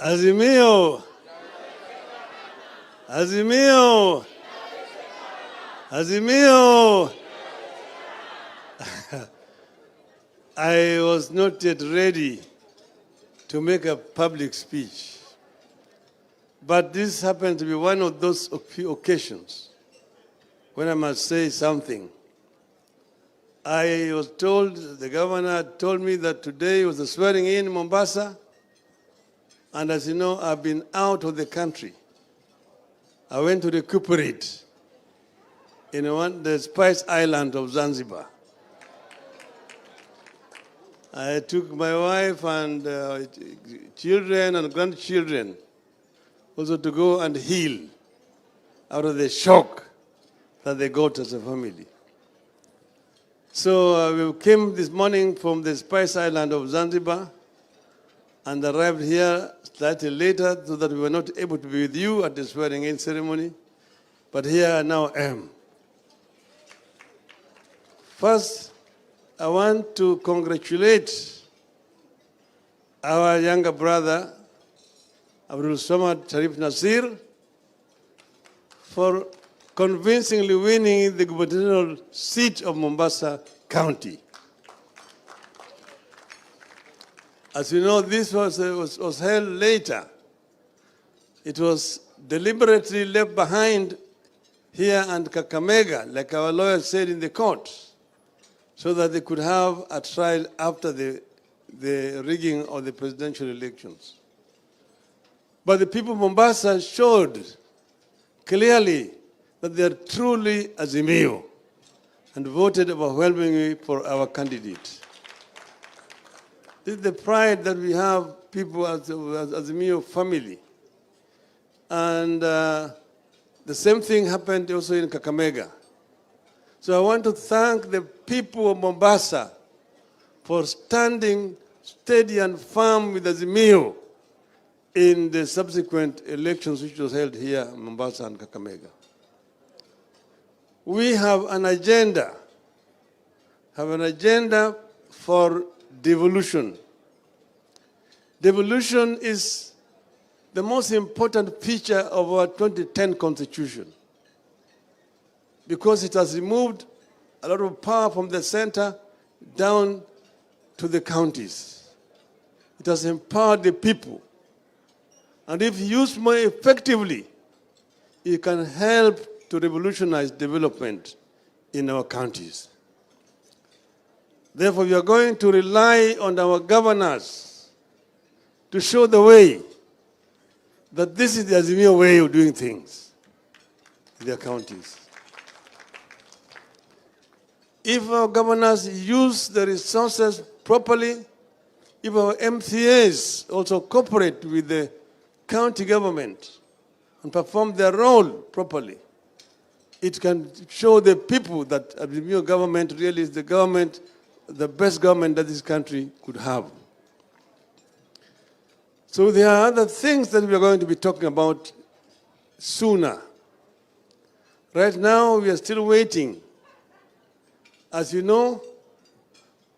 Azimio! Azimio! Azimio! I was not yet ready to make a public speech, but this happened to be one of those occasions when I must say something. I was told, the governor told me that today was the swearing in Mombasa, and as you know, I've been out of the country. I went to recuperate in the Spice Island of Zanzibar. I took my wife and children and grandchildren also to go and heal out of the shock that they got as a family. So we came this morning from the Spice Island of Zanzibar and arrived here slightly later so that we were not able to be with you at the swearing-in ceremony. But here I now am. First, I want to congratulate our younger brother, Abdulswamad Nasir, for convincingly winning the gubernatorial seat of Mombasa County. As you know, this was held later. It was deliberately left behind here and Kakamega, like our lawyers said in the court, so that they could have a trial after the rigging of the presidential elections. But the people of Mombasa showed clearly that they are truly Azimio and voted overwhelmingly for our candidate. This is the pride that we have, people as Azimio family. And the same thing happened also in Kakamega. So I want to thank the people of Mombasa for standing steady and firm with Azimio in the subsequent elections which was held here in Mombasa and Kakamega. We have an agenda for devolution. Devolution is the most important feature of our 2010 Constitution because it has removed a lot of power from the center down to the counties. It has empowered the people. And if used more effectively, it can help to revolutionize development in our counties. Therefore, we are going to rely on our governors to show the way that this is the Azimio way of doing things in their counties. If our governors use the resources properly, if our MCAs also cooperate with the county government and perform their role properly, it can show the people that Azimio government really is the government, the best government that this country could have. So there are other things that we are going to be talking about sooner. Right now, we are still waiting. As you know,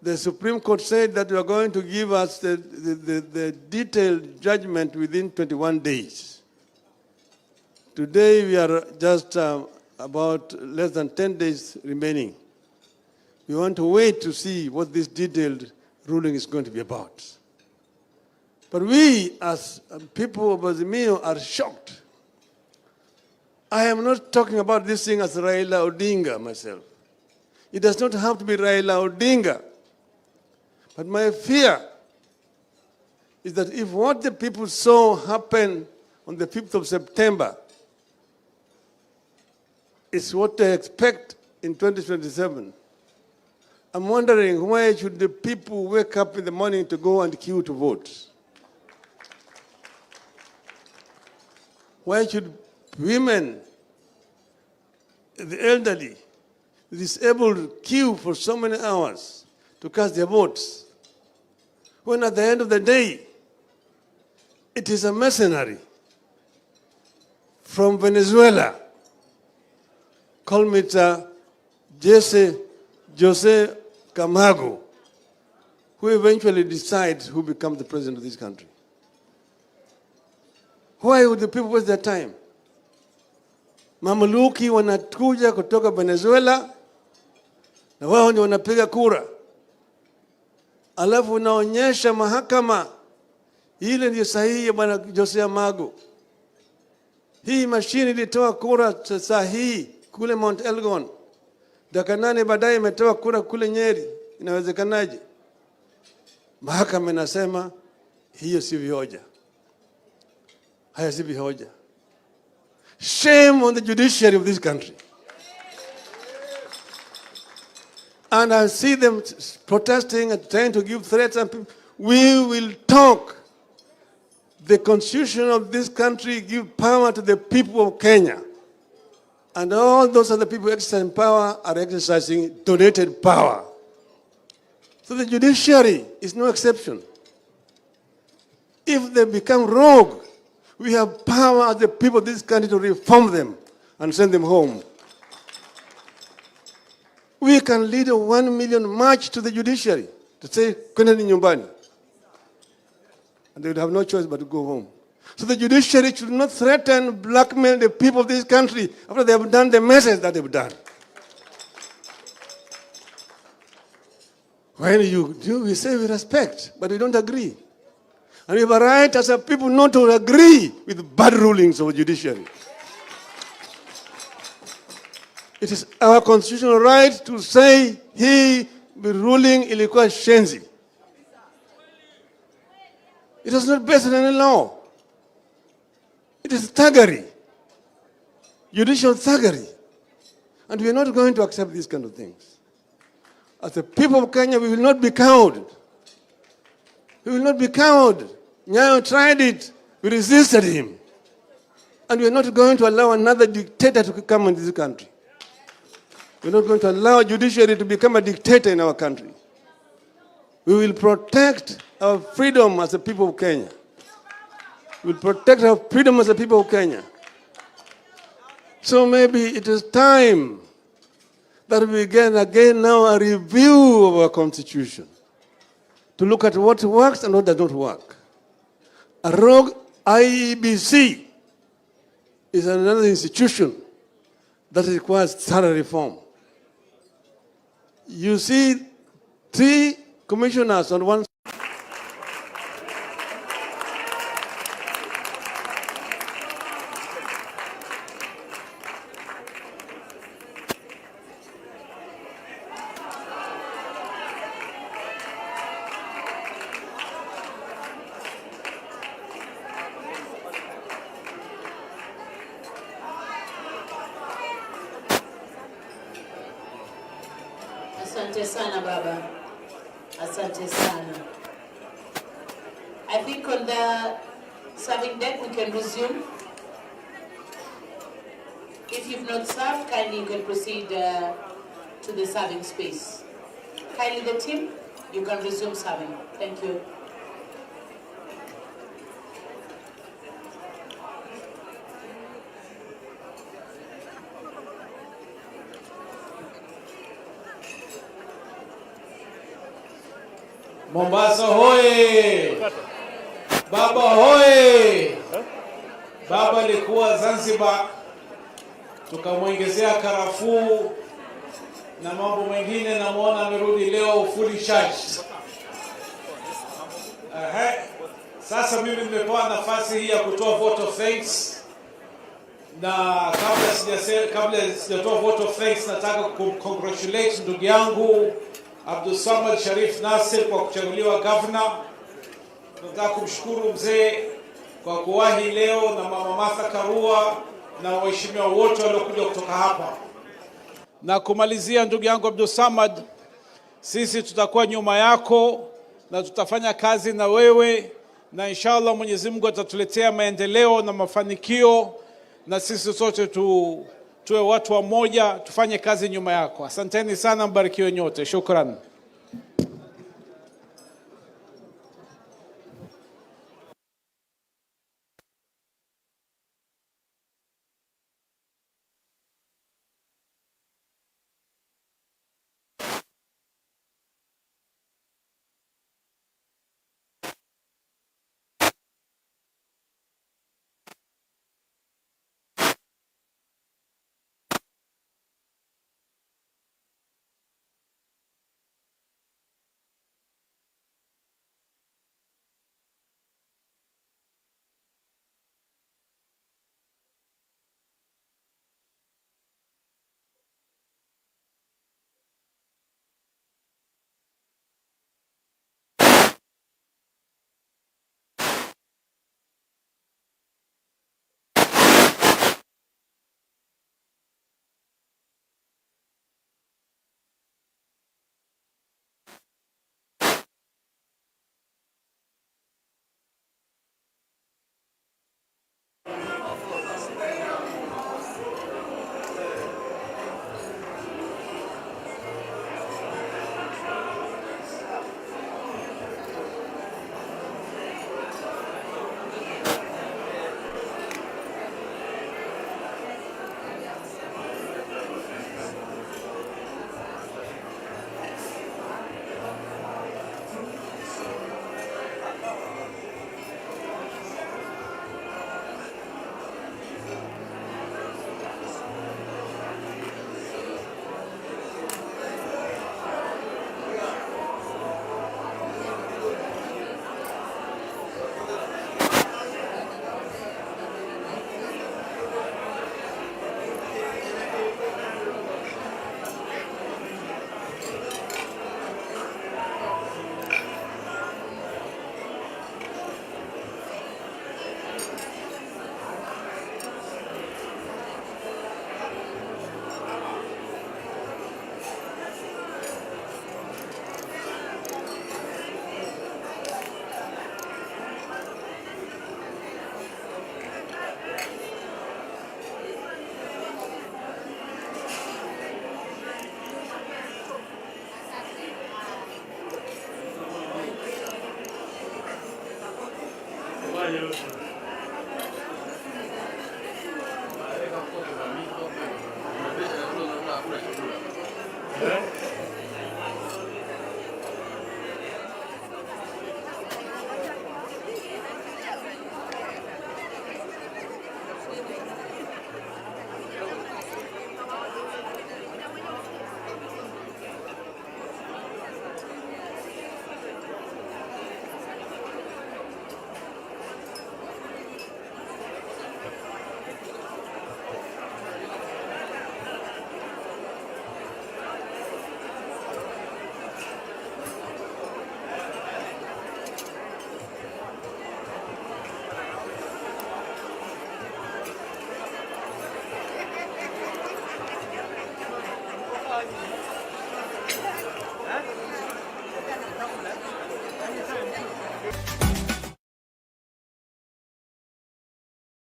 the Supreme Court said that they are going to give us the detailed judgment within 21 days. Today, we are just about less than 10 days remaining. We want to wait to see what this detailed ruling is going to be about. But we, as people of Azimio, are shocked. I am not talking about this thing as Raila Odinga myself. It does not have to be Raila Odinga. But my fear is that if what the people saw happen on the 5th of September is what they expect in 2027, I'm wondering why should the people wake up in the morning to go and queue to vote? Why should women, the elderly, the disabled queue for so many hours to cast their votes, when at the end of the day, it is a mercenary from Venezuela, called Mr. Jose Camargo, who eventually decides who becomes the president of this country. Why would the people waste their time? Mamluki wanakuja kutoka Venezuela na wao ndio wanapiga kura. Alafu unaonyesha mahakama ile ndio sahihi ya bwana Josea Magu. Hii mashine ilitoa kura sahihi kule Mount Elgon. Dakika 8 baadaye imetoa kura kule Nyeri. Inawezekanaje? Mahakama inasema hiyo si hoja. Haya si hoja. Shame on the judiciary of this country. And I see them protesting and trying to give threats and people. We will talk. The constitution of this country gives power to the people of Kenya. And all those other people exercising power are exercising donated power. So the judiciary is no exception. If they become rogue, we have power as the people of this country to reform them and send them home. We can lead a 1 million march to the judiciary to say, "Kwendeni nyumbani." And they would have no choice but to go home. So the judiciary should not threaten, blackmail the people of this country after they have done the message that they've done. When you do, we say we respect, but we don't agree. And we have a right as a people not to agree with bad rulings of the judiciary. It is our constitutional right to say hii ruling ilikuwa shenzi. It is not based on any law. It is thuggery, judicial thuggery. And we are not going to accept these kind of things. As the people of Kenya, we will not be cowed. We will not be cowed. Nyayo tried it. We resisted him. And we are not going to allow another dictator to come into this country. We are not going to allow judiciary to become a dictator in our country. We will protect our freedom as the people of Kenya. We will protect our freedom as the people of Kenya. So maybe it is time that we begin again now a review of our constitution to look at what works and what does not work. A rogue IEBC is another institution that requires thorough reform. You see 3 commissioners on one. Asante sana baba. Asante sana. I think on the serving deck we can resume. If you've not served, kindly you can proceed to the serving space. Kindly the team, you can resume serving. Thank you. Mombasa hoye! Baba hoye! Baba alikuwa Zanzibar, tukamwongezea karafuu na mambo mengine, na muona amerudi leo fully charged. Sasa mimi nimepewa nafasi hii ya kutoa vote of thanks, na kabla sijatoa vote of thanks nataka congratulate ndugu yangu Abdulswamad Nasir kwa kuchaguliwa governor. Nataka kumshukuru mzee kwa kuwahi leo, na mama Martha Karua na waheshimiwa wote waliokuja kutoka hapa. Na kumalizia, ndugu yangu Abdulswamad, sisi tutakuwa nyuma yako na tutafanya kazi na wewe, na inshallah Mwenyezi Mungu atatuletea maendeleo na mafanikio, na sisi sote tuwe watu wa moja, tufanye kazi nyuma yako. Asanteni sana, mbarikiwe nyote. Shukran. Fanya yote.